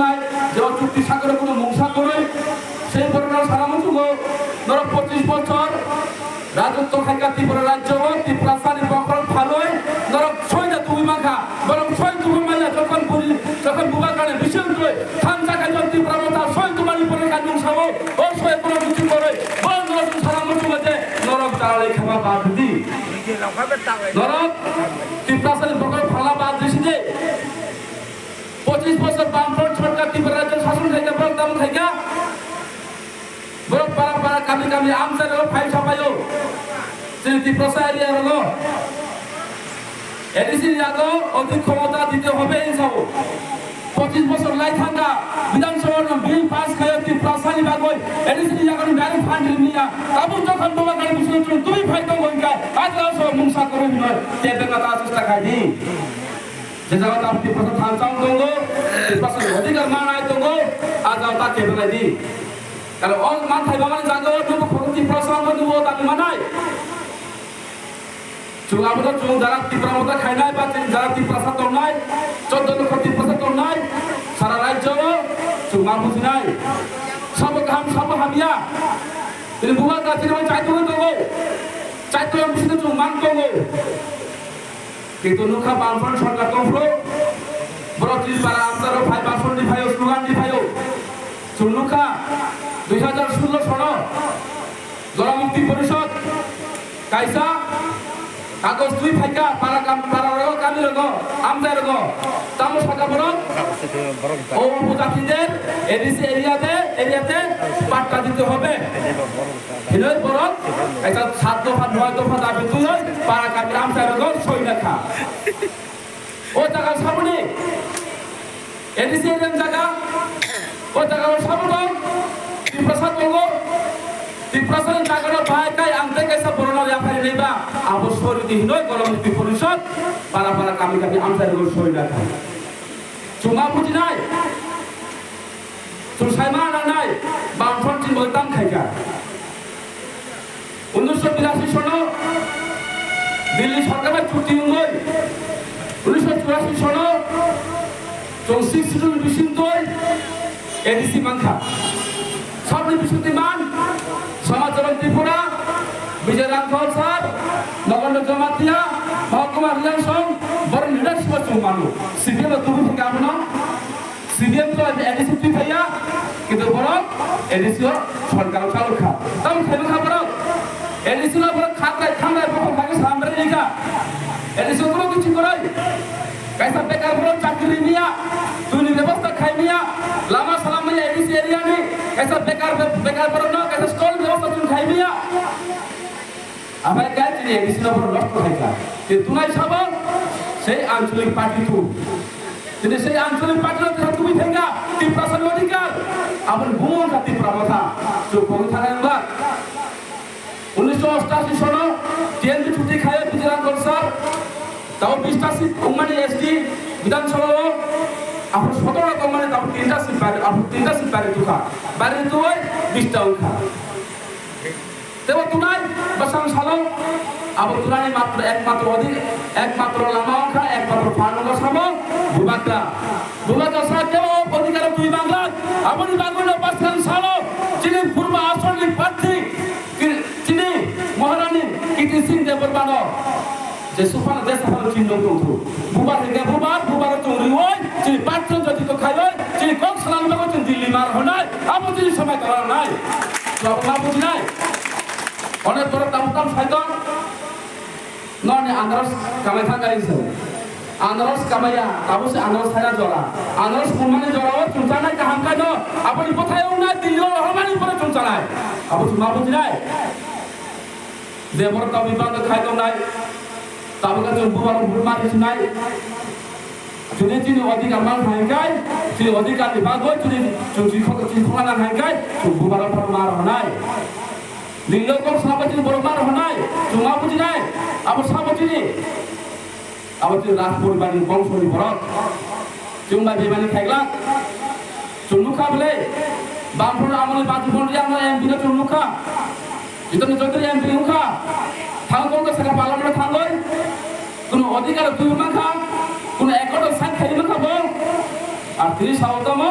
নাই যে চুক্তি সাগরে কোনো মংসা করে সেই ঘটনার সারামুখ ধরো 25 বছর রাজত্ব খাইকা ত্রিপুরা রাজ্য ত্রিপুরা সারি বকর ভালোই ধরো ছয়টা তুমি মাখা বরং ছয় তুমি মাইয়া যখন বুবা কানে বিশেষ করে থান জায়গায় যখন ত্রিপুরা মতা ছয় তোমারই পরে কানুন সাবো ও ছয় কোনো কিছু করে বল ধরো সারামুখ মধ্যে নরক তাড়ালে খাওয়া বাদ দি নরক ত্রিপুরা সারি বকর ভালা বাদ দিছি যে 25 বছর বামফ্রন্ট সরকার ত্রিপুরা রাজ্য শাসন খাইকা বরং দাম খাইকা বরং পাড়া কামি আমসার ফাইল ছাপাইও শ্রীতি প্রসার হলো এডিসির আগে অধিক ক্ষমতা দিতে হবে ইনসাও 25 বছর লাই থাকা বিধানসভার বিল পাস খায় ত্রিপুরাসানি বাগই এডিসির আগে ডাইরেক্ট ফান্ড নিয়া তাবু যখন বাবা গাড়ি বিষয় তুমি ফাইতো গঙ্গা আজ আসো মুংসা করে নয় তে বেকাতা চেষ্টা খাইনি যে জায়গা আপনি প্রথম থান চাও দঙ্গো ত্রিপুরাসানি অধিকার মানায় দঙ্গো আজ তা কে বেকাদি kalau orang mantai bangan jaga dulu korupsi prasangka dulu tapi mana? Cuma betul cuma jarak di pramuka khainai, baca jarak di prasat tornai, contoh lu korupsi prasat tornai, saran raja cuma musnai, sama kaham sama hamia, ini bukan kasih nama cai tu yang mesti cuma mangkong, kita nuka bantuan सरकार konflo, berarti para antara five bantuan di five, slogan di five, cuma nuka 2016 সন জনমুক্তি পরিষদ কাইসা কাগজ দুই ফাইকা পারা কামি রগ আমজাই রগ তাম শাখা বরং ও উপজাতিদের এডিসি এরিয়াতে পাট্টা দিতে হবে হিলই বরং এটা 7 দফা 9 দফা দাবি তুই পারা কামি আমজাই রগ সই লেখা ও জায়গা সামনে এডিসি এরিয়ার জায়গা ও জায়গা সামনে Diprasat logo, diprasat jaga bahaya kai angte kaisa borona ya hari ini ba, abos sori di Hinoi kalau mesti polisat, para kami angte logo sori dah. Cuma puji nai, terus saya mana nai, bangfront cing boltam kaya. 1982 sono, Delhi সরকারের ছুটি হই, 1984 sono, 64 জন বিশিষ্টই ADC মাংখা সবই বিশুদ্ধিমান সমাজজন ত্রিপুরা বিজয় রাঘব sir নগণ্য জমাতিয়া মহকুমা রিয়াংসং বড় leadership চুমানো CBM তুমি থেকে আমনা সিবিএম তো এডিসি তুই ভাইয়া কিন্তু বড় এডিসি সরকার চালু খা তাম খাইবে খা বড় এডিসি না বড় খামরাই বড় ভাগে সামনে লিখা এডিসি কোনো কিছু করাই কাইসা বেকার বড় চাকরি নিয়া তুই ব্যবস্থা খাই নিয়া লামা সালাম নিয়া এডিসি এরিয়া নি कैसा बेकार पर ना कैसा स्टॉल व्यवस्था तुम खाई बिया हमारे क्या चीज़ है किसी ना पर लॉस्ट है क्या कि तुनाई साबा से आंचलिक पार्टी तू jadi से आंचलिक पार्टी ना तेरा तू भी ठेंगा ত্রিপুরা অধিকার अपन भूमि का ত্রিপুরা था जो कोई था ना बात 1988 সনে টিএনপি ছুটি খায় বিজয় করসার তাও 20টা সিট উম্মানি এসটি বিধানসভা আপনি 17টা কোম্পানি আপনি 3টা সিট বাইরে তুকা বাইরে তুই 20টা উঠা তেও তুনাই বসাম সালো আবু তুনানি মাত্র একমাত্র লামা উঠা একমাত্র ফানুকা সামো বুবাকা সা কেও অধিকার তুই বাংলা আপনি বাংলা বসাম সালো যিনি পূর্ব আসনের প্রার্থী যিনি মহারানী কীর্তি সিং দেববর্মা যে সুফান দেশ ভালো চিহ্ন তো বুবার থেকে বুবার চৌরি হয় যে পাত্র যদি তো খাই হয় যে কম সালাম লাগো দিল্লি মার হনাই আপনি যদি সময় করার নাই বাবা বুঝি নাই অনেক বড় দাম ফায়দা ননে আনারস কামাই থাকাইছে আনারস কামাইয়া তাবসে আনারস ছাড়া জরা আনারস কুরবানি জরাও চুনতা নাই কাহাম কানো আপনি কোথায়ও না দিল্লি রহমানি পরে চুনতা নাই আপনি মা বুঝি নাই যে বড় দাম বিবাদ খাইতো নাই তাবকা তো বুবার বুরমা কিছু নাই যদি তিনি অধিকার মান হাইকাই তিনি অধিকার বিভাগ হয় তিনি খোলা হাইকাই বুবার মার হনাই লিঙ্গকম সভাপতি বড়মার হনাই চুমা বুঝি নাই আবার সভাপতি আবার রাজ পরিবারী বংশী ভরত চুমা বেমানি খাইলা চুনুখা বলে বামফ্রন্ট আমলে বাজুবন্ডি আমরা এমপি না চুনুখা जितने चौधरी एमपी उनका थांगों का सका पालन में थांगों कुन अधिकार तुम मखा कुन एकड़ संख्या में खबो আর 30 সর্বোত্তম